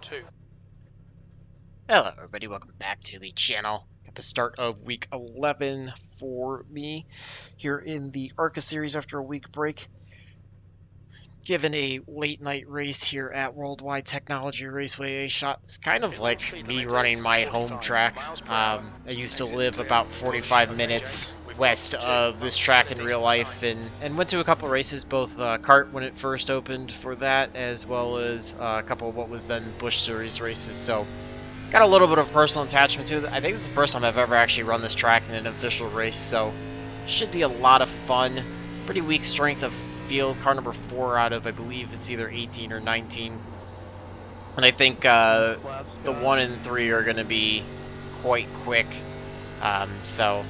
2. Hello everybody, welcome back to the channel. At the start of week 11 for me here in the ARCA series after a week break. Given a late night race here at Worldwide Technology Raceway A shot. It's kind of like me running my home track. I used to live about 45 minutes west of this track in real life and went to a couple races, both kart when it first opened for that, as well as a couple of what was then Busch Series races. So got a little bit of personal attachment to it. I think this is the first time I've ever actually run this track in an official race, so should be a lot of fun. Pretty weak strength of field, car number 4 out of, I believe it's either 18 or 19. And I think the 1 and 3 are going to be quite quick. So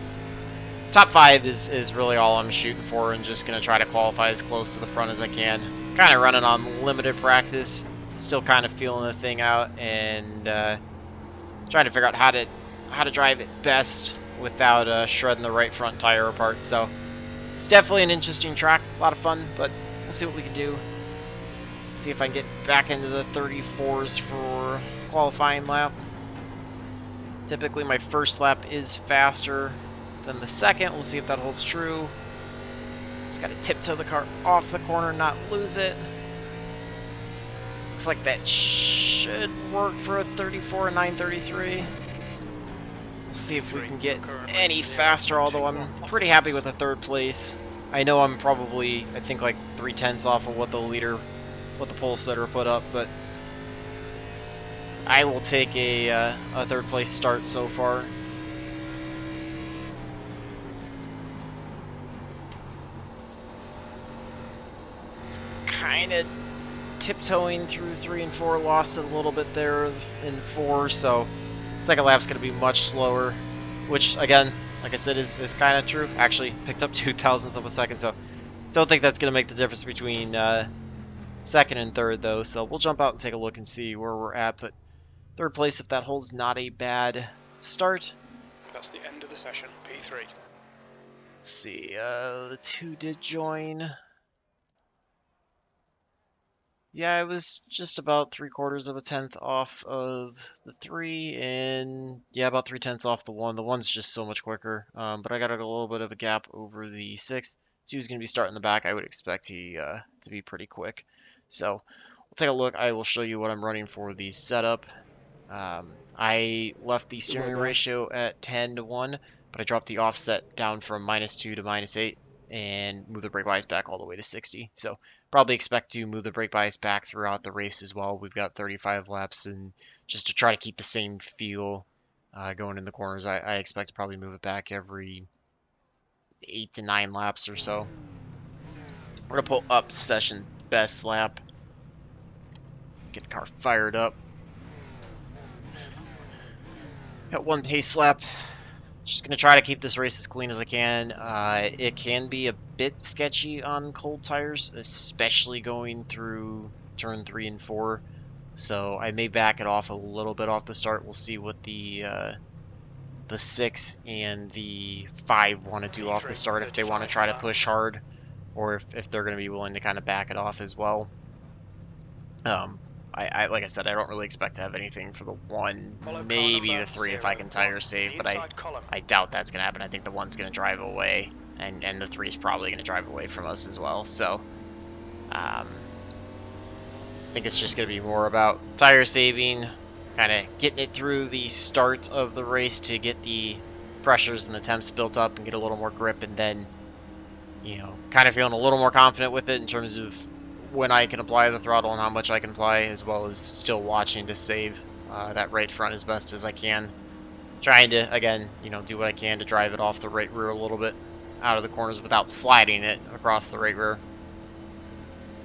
top 5 is really all I'm shooting for, and just going to try to qualify as close to the front as I can. Kind of running on limited practice, still kind of feeling the thing out, and trying to figure out how to drive it best without shredding the right front tire apart. So it's definitely an interesting track, a lot of fun, but we'll see what we can do. See if I can get back into the 34s for qualifying lap. Typically my first lap is faster than the second. We'll see if that holds true. Just got to tiptoe the car off the corner, not lose it. Looks like that should work for a 34 and 933. We'll see if we can get any faster, although I'm pretty happy with the 3rd place. I know I'm probably, I think, like 3/10 off of what the pole setter put up, but I will take a 3rd place start so far. It's kind of tiptoeing through 3 and 4, lost it a little bit there in 4, so second lap's going to be much slower, which again, like I said, is kind of true. Actually picked up 0.02 of a second, so don't think that's going to make the difference between 2nd and 3rd though. So we'll jump out and take a look and see where we're at, but 3rd place, if that holds, not a bad start. That's the end of the session, P3. Let's see, the 2 did join. Yeah, I was just about 3/4 of a tenth off of the 3, and yeah, about 3/10 off the 1. The 1's just so much quicker, but I got a little bit of a gap over the 6. 2's going to be starting the back. I would expect he to be pretty quick. So we'll take a look. I will show you what I'm running for the setup. I left the steering ratio at 10:1, but I dropped the offset down from -2 to -8 and moved the brake bias back all the way to 60. So probably expect to move the brake bias back throughout the race as well. We've got 35 laps, and just to try to keep the same feel going in the corners, I expect to probably move it back every 8 to 9 laps or so. We're going to pull up session best lap, get the car fired up. Got 1 pace lap. Just going to try to keep this race as clean as I can. It can be a bit sketchy on cold tires, especially going through turn 3 and 4. So I may back it off a little bit off the start. We'll see what the 6 and the 5 want to do off the start, if they want to try to push hard, or if they're going to be willing to kind of back it off as well. Like I said, I don't really expect to have anything for the 1, maybe the 3 if I can tire save, but I doubt that's going to happen. I think the 1's going to drive away, and the 3 is probably going to drive away from us as well. So I think it's just going to be more about tire saving, kind of getting it through the start of the race to get the pressures and the temps built up and get a little more grip, and then, you know, kind of feeling a little more confident with it in terms of when I can apply the throttle and how much I can apply, as well as still watching to save that right front as best as I can. Trying to, again, you know, do what I can to drive it off the right rear a little bit out of the corners without sliding it across the right rear.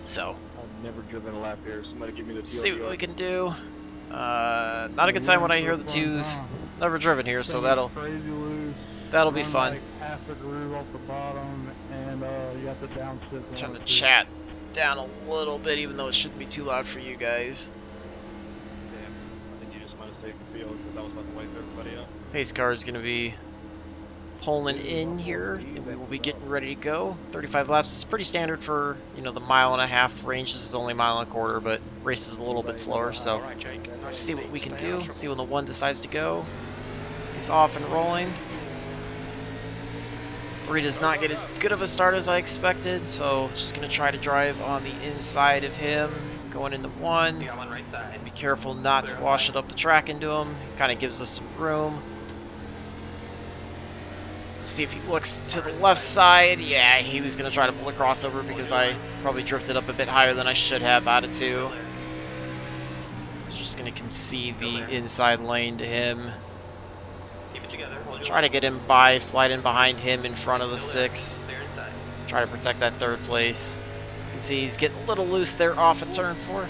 So I've never driven a lap here. Somebody give me the see what we can do. Not a good sign when I hear the 2s. Never driven here, so that'll be fun. Half the groove off the bottom, and you have to downshift. Turn the chat down a little bit, even though it shouldn't be too loud for you guys. Damn, I think you just want to save the field because that was not the way for everybody else. Pace car is going to be pulling in here, and we will be getting ready to go. 35 laps is pretty standard for, you know, the 1.5 mile range. This is only 1.25 miles, but race is a little bit slower, so All right, Jake. let's Nice see and what we neat. can Stay out do. of See trouble. when the 1 decides to go. He's off and rolling. 3 does not get as good of a start as I expected, so just going to try to drive on the inside of him, going into 1. You got one right side. Be careful not to wash it up the track into him. He kind of gives us some room. See if he looks to the left side. Yeah, he was going to try to pull a crossover because I probably drifted up a bit higher than I should have out of 2. Just going to concede the inside lane to him. Keep it together. Hold your Try to get him by, slide in behind him in front of the Still there. 6. Clear inside. Try to protect that 3rd place. You can see he's getting a little loose there off of turn 4.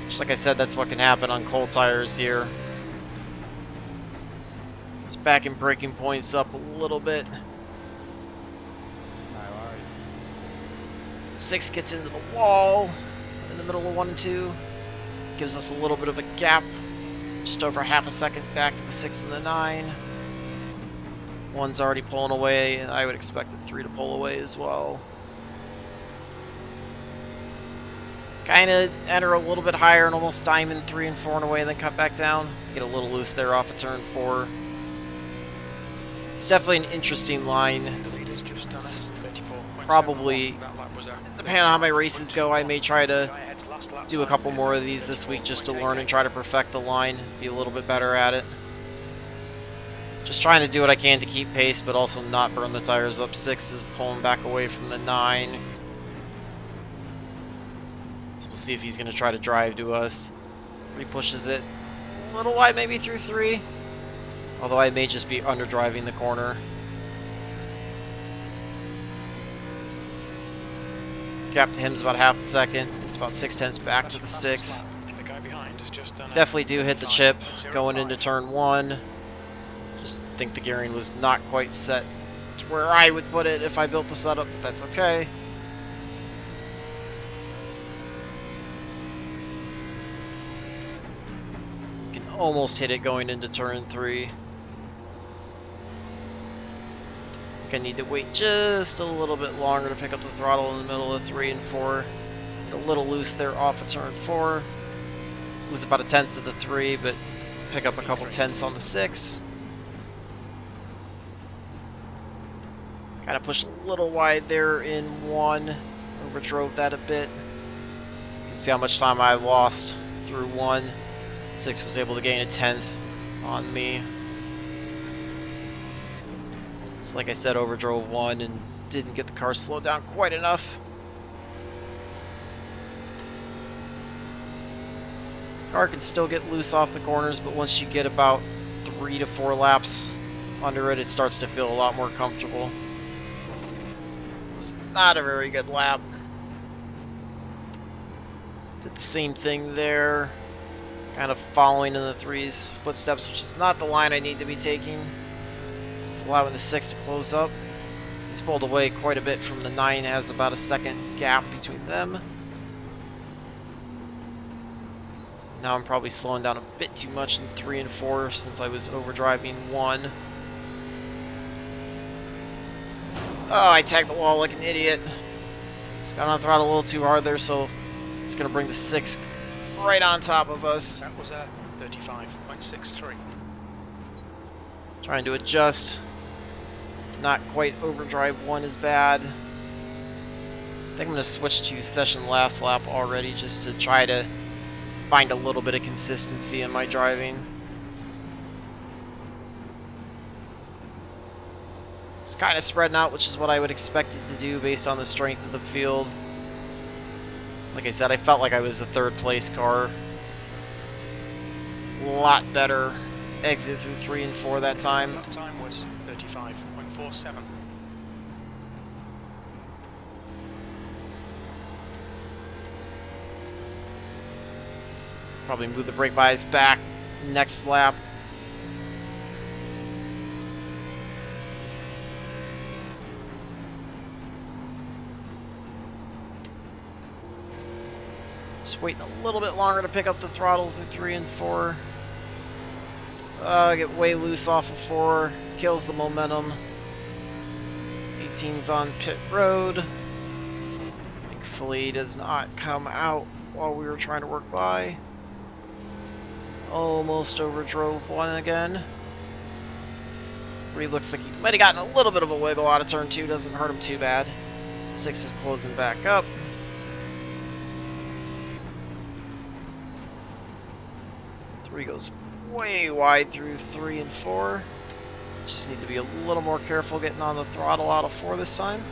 Just like I said, that's what can happen on cold tires here. He's backing braking points up a little bit. 6 gets into the wall in the middle of 1 and 2. Gives us a little bit of a gap. Just over half a second back to the 6 and the 9. 1's already pulling away, and I would expect the 3 to pull away as well. Kind of enter a little bit higher and almost diamond 3 and 4 and away, and then cut back down. Get a little loose there off of turn 4. It's definitely an interesting line. The leader's just done It's it. 34.71. probably, That lap was at depending on how my races go, I may try to Guy ahead's last lap do a time couple is more at of these this week just to 34.88. learn and try to perfect the line, be a little bit better at it. Just trying to do what I can to keep pace, but also not burn the tires up. 6 is pulling back away from the 9. So we'll see if he's going to try to drive to us. He pushes it a little wide, maybe through 3. Although I may just be under driving the corner. Gap to him's about half a second. It's about 6/10 back to the 6. The guy behind has just done Definitely do hit the chip 5.05. going into turn 1. Just think the gearing was not quite set to where I would put it if I built the setup, but that's okay. Can almost hit it going into turn 3. I need to wait just a little bit longer to pick up the throttle in the middle of 3 and 4. Get a little loose there off of turn 4. Lose about a 10th to the 3, but pick up a couple tenths on the 6. Kind of pushed a little wide there in 1. Overdrove that a bit. You can see how much time I lost through 1. 6 was able to gain a 10th on me. So like I said, overdrove 1 and didn't get the car slowed down quite enough. Car can still get loose off the corners, but once you get about 3 to 4 laps under it, it starts to feel a lot more comfortable. It's not a very good lap. Did the same thing there. Kind of following in the 3's footsteps, which is not the line I need to be taking. It's allowing the 6 to close up. He's pulled away quite a bit from the 9, has about a second gap between them. Now I'm probably slowing down a bit too much in 3 and 4 since I was overdriving 1. Oh, I tagged the wall like an idiot. Just got on the throttle a little too hard there, so it's going to bring the 6 right on top of us. That was at 35.63. Trying to adjust. Not quite overdrive 1 is bad. I think I'm going to switch to session last lap already just to try to find a little bit of consistency in my driving. It's kind of spreading out, which is what I would expect it to do based on the strength of the field. Like I said, I felt like I was the 3rd place car. A lot better exit through 3 and 4 that time. That time was 35.47. Probably move the brake bias back next lap. Just waiting a little bit longer to pick up the throttle through 3 and 4. Get way loose off of 4. Kills the momentum. 18's on pit road. Thankfully does not come out while we were trying to work by. Almost overdrove one again. 3 looks like he might have gotten a little bit of a wiggle out of turn 2. Doesn't hurt him too bad. 6 is closing back up. Three goes way wide through 3 and 4. Just need to be a little more careful getting on the throttle out of 4 this time.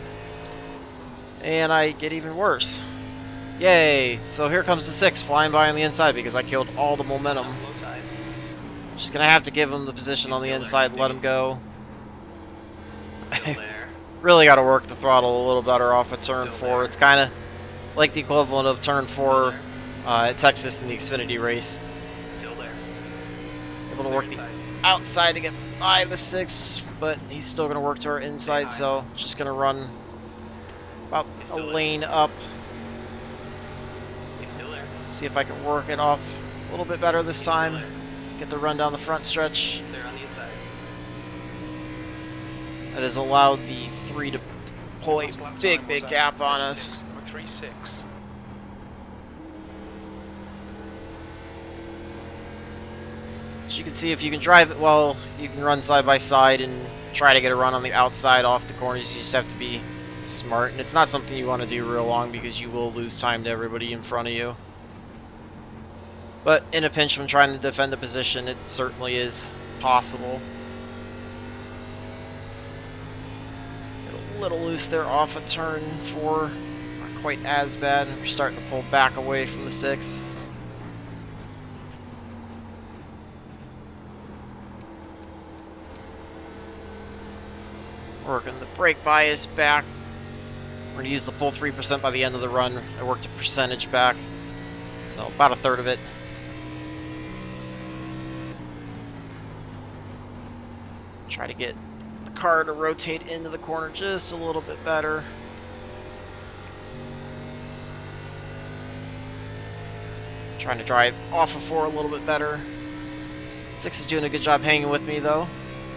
And I get even worse. Yay! So here comes the 6 flying by on the inside because I killed all the momentum. Low side. Just gonna have to give him the position on the inside and let him go. Still there. Really got to work the throttle a little better off of turn Still 4. there. It's kind of like the equivalent of turn 4 there. at Texas in the Xfinity race. Still there. Able to work the Inside. outside to get by the 6, but he's still going to work to our inside, high. so just going to run about He's a still there. lane up. He's still there. See if I can work it off a little bit better this He's still time. there. Get the run down the front stretch. There on the inside. That has allowed the 3 to pull a Last lap big, time big was, gap on us. 36. As you can see, if you can drive it well, you can run side by side and try to get a run on the outside off the corners. You just have to be smart, and it's not something you want to do real long because you will lose time to everybody in front of you. But in a pinch when trying to defend a position, it certainly is possible. Get a little loose there off of turn 4. Not quite as bad. We're starting to pull back away from the 6. Working the brake bias back. We're going to use the full 3% by the end of the run. I worked a percentage back, so about a third of it. Try to get the car to rotate into the corner just a little bit better. Trying to drive off of 4 a little bit better. 6 is doing a good job hanging with me though.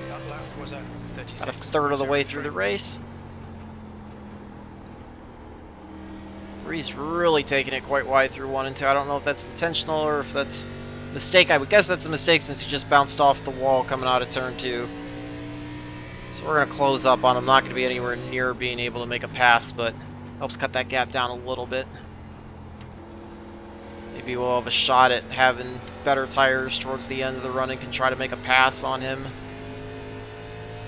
That lap was at 36. About a third of the way through the race. 3's really taking it quite wide through 1 and 2. I don't know if that's intentional or if that's a mistake. I would guess that's a mistake since he just bounced off the wall coming out of turn 2. So we're going to close up on him. Not going to be anywhere near being able to make a pass, but helps cut that gap down a little bit. Maybe we'll have a shot at having better tires towards the end of the run and can try to make a pass on him.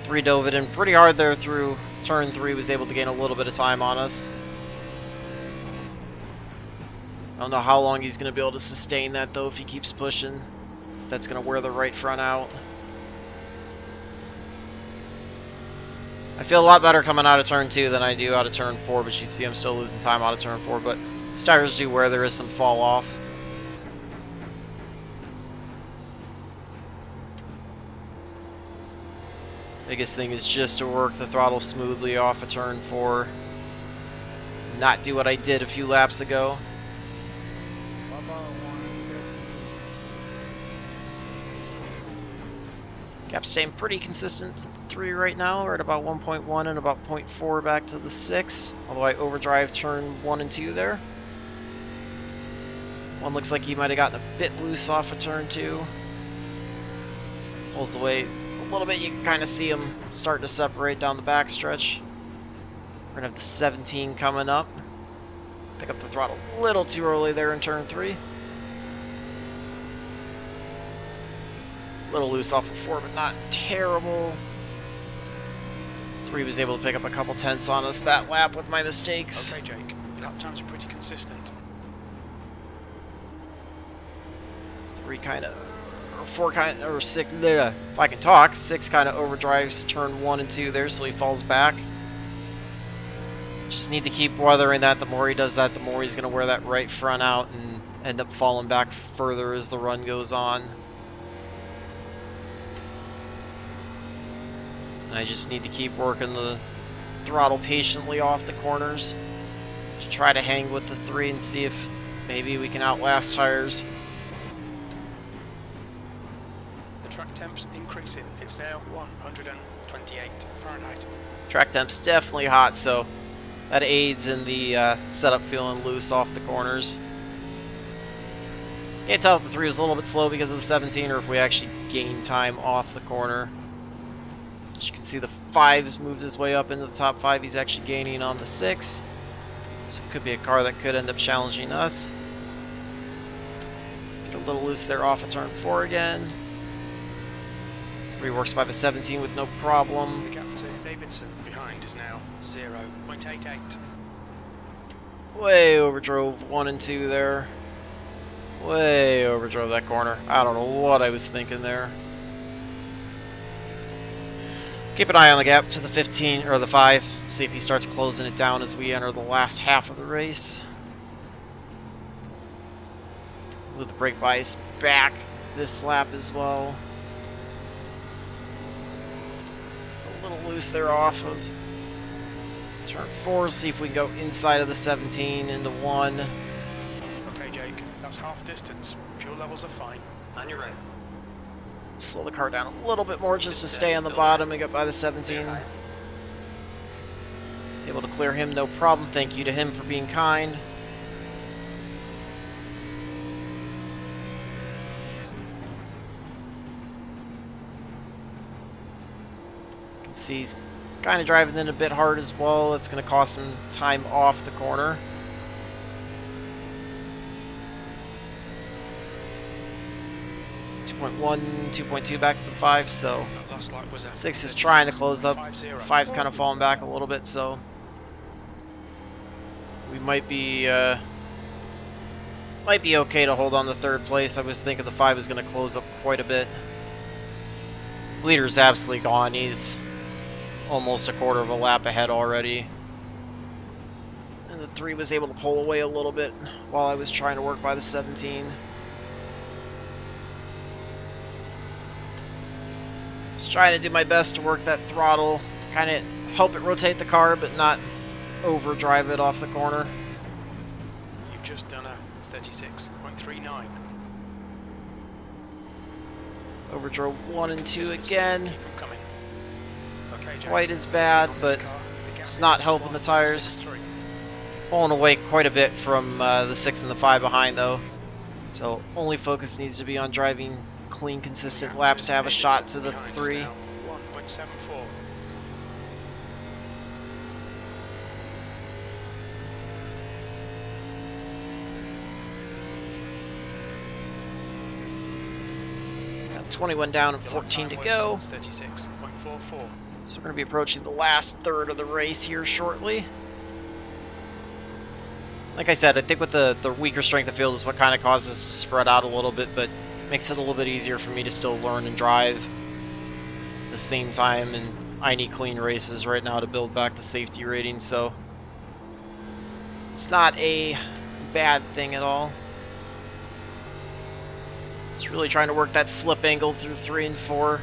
3 dove it in pretty hard there through turn 3. Was able to gain a little bit of time on us. I don't know how long he's going to be able to sustain that though if he keeps pushing. That's going to wear the right front out. I feel a lot better coming out of turn 2 than I do out of turn 4, but you see I'm still losing time out of turn 4, but his tires do wear. There is some fall off. Biggest thing is just to work the throttle smoothly off of turn 4. Not do what I did a few laps ago. Gap staying pretty consistent at 3 right now. We're at about 1.1 and about 0.4 back to the 6. Although I overdrive turn 1 and 2 there. 1 looks like he might have gotten a bit loose off of turn 2. Pulls away a little bit. You can kind of see him starting to separate down the back stretch. We're going to have the 17 coming up. Pick up the throttle a little too early there in turn 3. A little loose off of 4, but not terrible. 3 was able to pick up a couple tenths on us that lap with my mistakes. Okay, Jake. Lap times are pretty consistent. 3 kind of, or 4 kind of, or 6, if I can talk, 6 kind of overdrives turn 1 and 2 there, so he falls back. Just need to keep weathering that. The more he does that, the more he's going to wear that right front out and end up falling back further as the run goes on. And I just need to keep working the throttle patiently off the corners to try to hang with the 3 and see if maybe we can outlast tires. The track temp's increasing. It's now 128 Fahrenheit. Track temp's definitely hot, so that aids in the setup feeling loose off the corners. Can't tell if the 3 was a little bit slow because of the 17 or if we actually gained time off the corner. As you can see, the 5's moved his way up into the top 5. He's actually gaining on the 6. So it could be a car that could end up challenging us. Get a little loose there off of turn 4 again. Reworks by the 17 with no problem. The gap to Davidson behind is now 0.88. Way overdrove 1 and 2 there. Way overdrove that corner. I don't know what I was thinking there. Keep an eye on the gap to the 15 or the 5. See if he starts closing it down as we enter the last half of the race. With the brake bias back this lap as well. A little loose there off of turn 4. See if we can go inside of the 17 into 1. Okay, Jake, that's half distance. Fuel levels are fine. On your right. Slow the car down a little bit more just to stay on the bottom and get by the 17. Able to clear him, no problem. Thank you to him for being kind. You can see he's kind of driving in a bit hard as well. That's going to cost him time off the corner. .1, 2.2 back to the 5, so That last lap was a 6 is trying to close up. 50. 5's kind of falling back a little bit, so we might be okay to hold on to 3rd place. I was thinking the 5 was going to close up quite a bit. Leader's absolutely gone. He's almost a quarter of a lap ahead already. And the 3 was able to pull away a little bit while I was trying to work by the 17. Just trying to do my best to work that throttle, kind of help it rotate the car, but not overdrive it off the corner. You've just done a 36.39. Overdrove 1 and 2 again. Keep 'em coming. Okay, Jake. Quite as bad, but The gap it's not is helping the tires. 1.63. Pulling away quite a bit from the 6 and the 5 behind, though. So only focus needs to be on driving clean, consistent laps to have a shot to the 3. 1.74. Got 21 down and 14 to go. 36.44. So we're going to be approaching the last third of the race here shortly. Like I said, I think with the weaker strength of field is what kind of causes us to spread out a little bit, but makes it a little bit easier for me to still learn and drive at the same time, and I need clean races right now to build back the safety rating, so it's not a bad thing at all. Just really trying to work that slip angle through 3 and 4.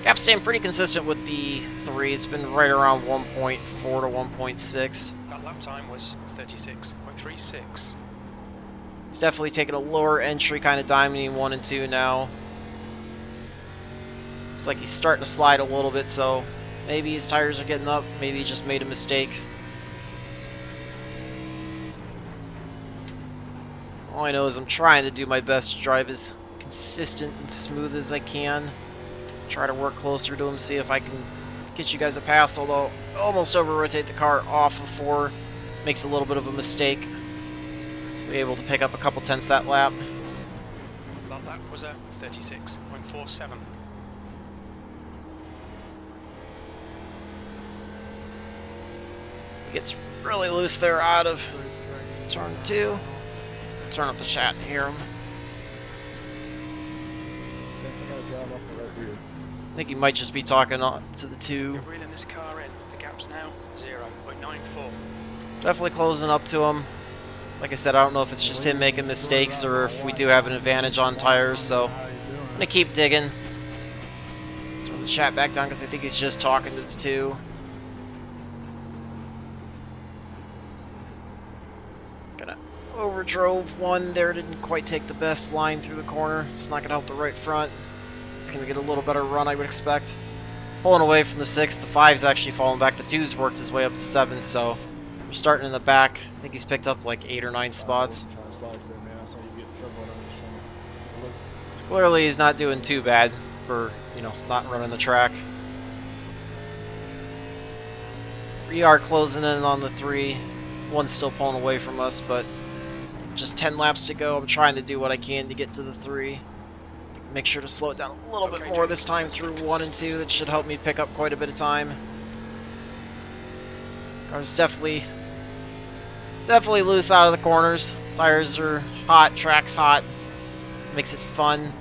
Gap's staying pretty consistent with the 3. It's been right around 1.4 to 1.6. That lap time was 36.36. He's definitely taking a lower entry, kind of diamonding 1 and 2 now. Looks like he's starting to slide a little bit, so maybe his tires are getting up. Maybe he just made a mistake. All I know is I'm trying to do my best to drive as consistent and smooth as I can. Try to work closer to him, see if I can get you guys a pass, although almost over-rotate the car off of 4. Makes a little bit of a mistake. So be able to pick up a couple tenths that lap. That lap was a 36.47. He gets really loose there out of turn 2. Turn up the chat and hear him. I think he might just be talking on to the 2. You're reeling this car in. The gap's now 0.94. Definitely closing up to him. Like I said, I don't know if it's just him making mistakes or if we do have an advantage on tires, so I'm going to keep digging. Turn the chat back down because I think he's just talking to the 2. Gonna overdrove 1 there, didn't quite take the best line through the corner. It's not going to help the right front. It's going to get a little better run, I would expect. Pulling away from the 6, the 5's actually falling back. The 2's worked his way up to 7, so we're starting in the back. I think he's picked up like 8 or 9 spots. So clearly he's not doing too bad for, you know, not running the track. We are closing in on the 3. One's still pulling away from us, but just 10 laps to go. I'm trying to do what I can to get to the 3. Make sure to slow it down a little bit more this time through 1 and 2. It should help me pick up quite a bit of time. Car's definitely loose out of the corners. Tires are hot, track's hot. Makes it fun.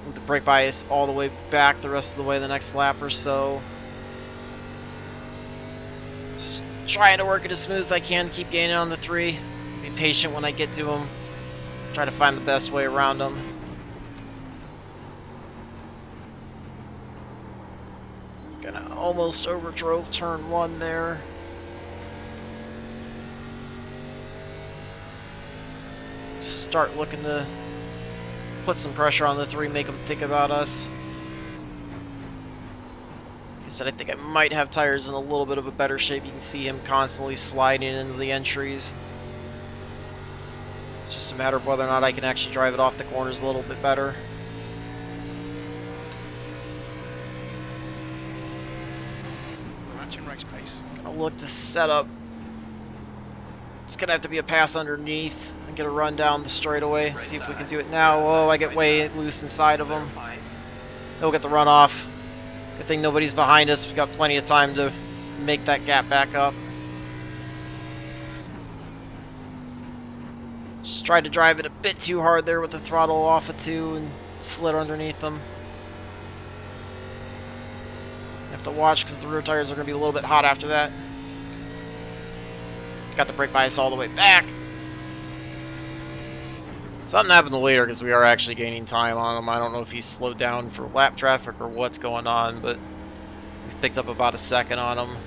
With the brake bias all the way back the rest of the way the next lap or so. Just trying to work it as smooth as I can, keep gaining on the 3. Be patient when I get to them. Try to find the best way around them. Gonna almost overdrove turn 1 there. Start looking to put some pressure on the 3, make them think about us. Like I said, I think I might have tires in a little bit of a better shape. You can see him constantly sliding into the entries. It's just a matter of whether or not I can actually drive it off the corners a little bit better. We're matching race pace. Gonna look to set up. It's gonna have to be a pass underneath and get a run down the straightaway. See if we can do it now. Oh, I get way loose inside of him. He'll get the run off. Good thing nobody's behind us. We've got plenty of time to make that gap back up. Just tried to drive it a bit too hard there with the throttle off of 2 and slid underneath them. You have to watch because the rear tires are going to be a little bit hot after that. Got the brake bias all the way back. Something happened to later because we are actually gaining time on him. I don't know if he's slowed down for lap traffic or what's going on, but we've picked up about a second on him.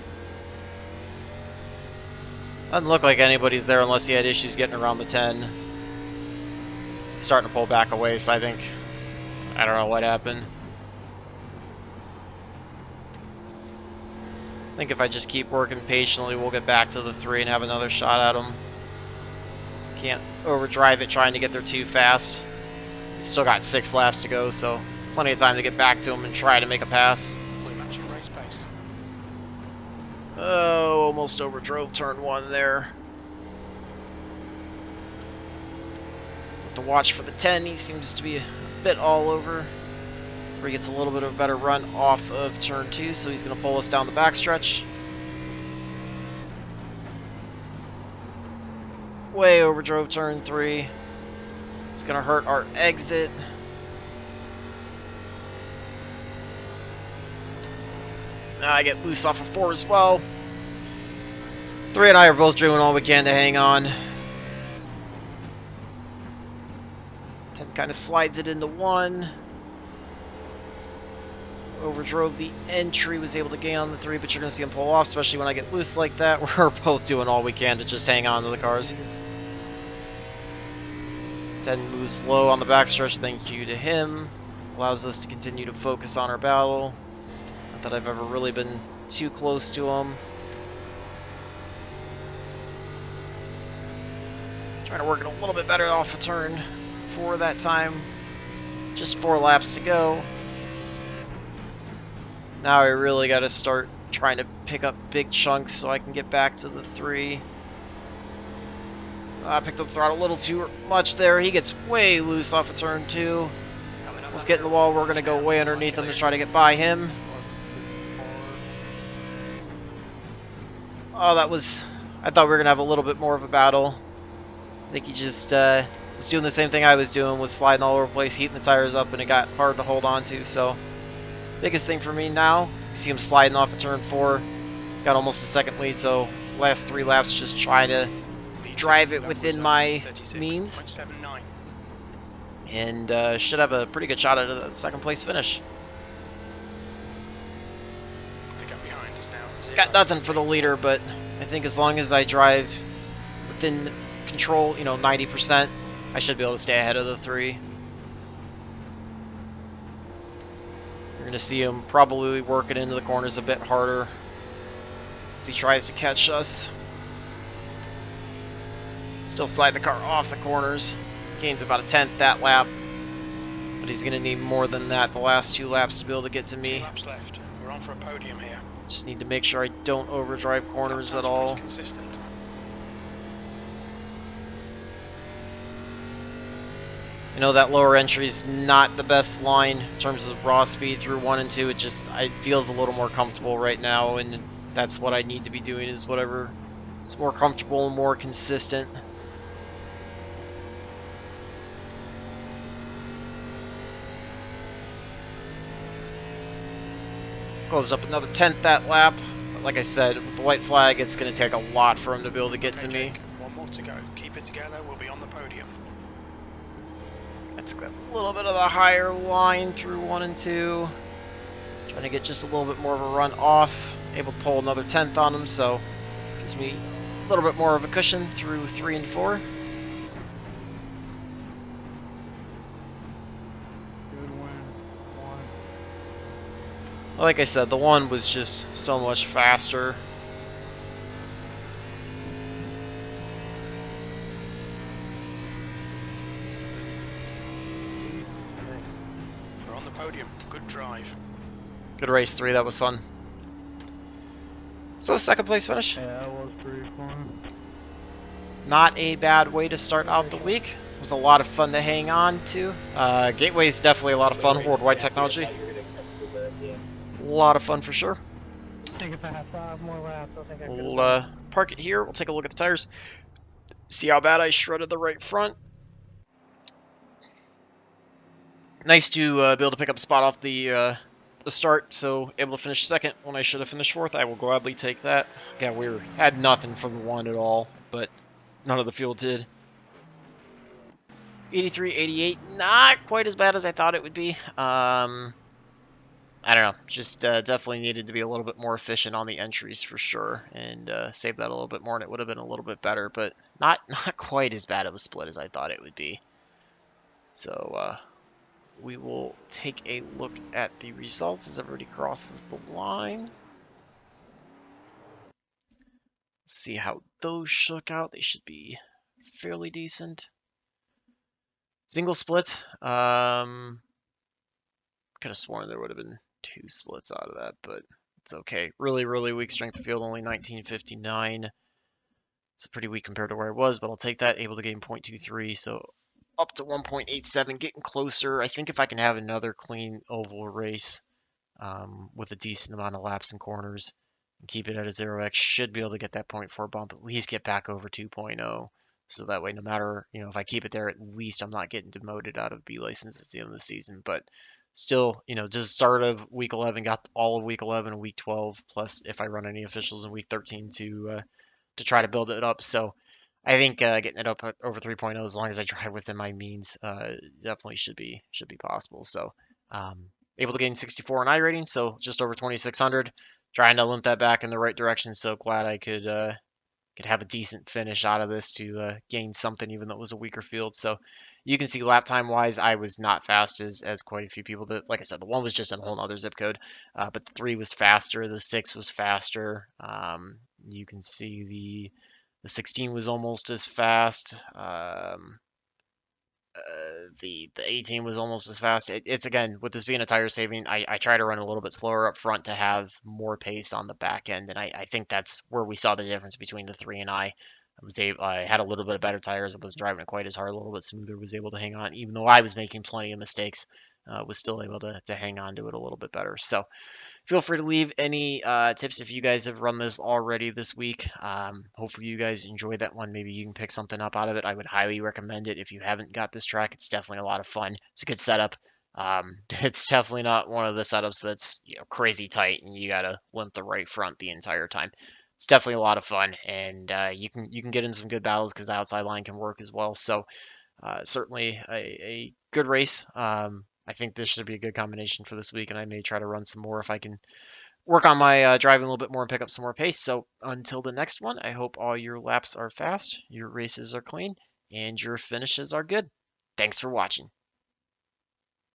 Doesn't look like anybody's there unless he had issues getting around the 10. It's starting to pull back away, so I don't know what happened. I think if I just keep working patiently, we'll get back to the 3 and have another shot at him. Can't overdrive it trying to get there too fast. Still got 6 laps to go, so plenty of time to get back to him and try to make a pass. We're matching race pace. Oh, almost overdrove turn 1 there. Have to watch for the 10. He seems to be a bit all over. 3 gets a little bit of a better run off of turn 2, so he's going to pull us down the backstretch. Way overdrove turn 3. It's going to hurt our exit. Now I get loose off of 4 as well. 3 and I are both doing all we can to hang on. 10 kind of slides it into 1. Overdrove the entry, was able to gain on the 3, but you're going to see him pull off, especially when I get loose like that. We're both doing all we can to just hang on to the cars. 10 moves low on the backstretch, thank you to him. Allows us to continue to focus on our battle. Not that I've ever really been too close to him. Trying to work it a little bit better off of turn 4 that time. Just 4 laps to go. Now I really got to start trying to pick up big chunks so I can get back to the 3. I picked up the throttle a little too much there. He gets way loose off of turn 2. Let's get in the wall. We're going to go way underneath him to try to get by him. Oh, that was... I thought we were going to have a little bit more of a battle. I think he just was doing the same thing I was doing, was sliding all over the place, heating the tires up, and it got hard to hold on to, so... Biggest thing for me now, you see him sliding off of turn 4. Got almost a second lead, so last 3 laps just try to drive it within my means. And should have a pretty good shot at a second place finish. Got nothing for the leader, but I think as long as I drive within control, 90%, I should be able to stay ahead of the 3. You're going to see him probably working into the corners a bit harder as he tries to catch us. Still slide the car off the corners. Gains about a tenth that lap. But he's going to need more than that the last 2 laps to be able to get to 2 me. laps left. We're on for a podium here. Just need to make sure I don't overdrive corners Lap at time's all. pretty consistent. I know that lower entry is not the best line in terms of raw speed through 1 and 2. It feels a little more comfortable right now, and that's what I need to be doing, is whatever is more comfortable and more consistent. Closed up another 10th that lap. But like I said, with the white flag, it's going to take a lot for him to be able to get to me. Jake, 1 more to go. Keep it together. We'll be on the podium. That's got a little bit of the higher line through 1 and 2. Trying to get just a little bit more of a run off. Able to pull another 10th on him, so gives me a little bit more of a cushion through 3 and 4. Good win. 1. Like I said, the 1 was just so much faster. We're on the podium. Good drive. Good race 3, that was fun. So 2nd place finish. Yeah, that was pretty fun. Not a bad way to start out the week. It was a lot of fun to hang on to. Gateway is definitely a lot of fun. Worldwide technology. A lot of fun for sure. I think if I had 5 more laps, I think I could. We'll park it here. We'll take a look at the tires. See how bad I shredded the right front. Nice to be able to pick up a spot off the start, so able to finish 2nd when I should have finished 4th. I will gladly take that. Again, we had nothing from the 1 at all, but none of the field did. 83, 88, not quite as bad as I thought it would be. I don't know, just definitely needed to be a little bit more efficient on the entries for sure, and save that a little bit more, and it would have been a little bit better, but not quite as bad of a split as I thought it would be. So we will take a look at the results as everybody crosses the line. See how those shook out. They should be fairly decent. Single split. Could have sworn there would have been 2 splits out of that, but it's okay. Really, really weak strength of field, only 1959. It's pretty weak compared to where I was, but I'll take that. Able to gain 0.23, so up to 1.87, getting closer. I think if I can have another clean oval race with a decent amount of laps and corners and keep it at a 0x, should be able to get that 0.4 bump, at least get back over 2.0. So that way, no matter, if I keep it there, at least I'm not getting demoted out of B license at the end of the season. But still, just start of week 11, got all of week 11 and week 12, plus if I run any officials in week 13 to try to build it up. So I think getting it up over 3.0, as long as I drive within my means, definitely should be possible. So able to gain 64 in iRating, so just over 2,600. Trying to limp that back in the right direction. So glad I could have a decent finish out of this to gain something, even though it was a weaker field. So you can see lap time wise, I was not fast as quite a few people that, like I said, the 1 was just in a whole other zip code, but the 3 was faster, the 6 was faster. You can see the 16 was almost as fast. The 18 was almost as fast. It's again, with this being a tire saving, I try to run a little bit slower up front to have more pace on the back end, and I think that's where we saw the difference between the 3 and I. I had a little bit of better tires. I was driving it quite as hard, a little bit smoother. Was able to hang on, even though I was making plenty of mistakes. Was still able to hang on to it a little bit better. So feel free to leave any tips if you guys have run this already this week. Hopefully you guys enjoyed that one. Maybe you can pick something up out of it. I would highly recommend it if you haven't got this track. It's definitely a lot of fun. It's a good setup. It's definitely not one of the setups that's crazy tight and you gotta limp the right front the entire time. It's definitely a lot of fun, and you can get in some good battles because the outside line can work as well. So certainly a good race. I think this should be a good combination for this week, and I may try to run some more if I can work on my driving a little bit more and pick up some more pace. So until the next one, I hope all your laps are fast, your races are clean, and your finishes are good. Thanks for watching.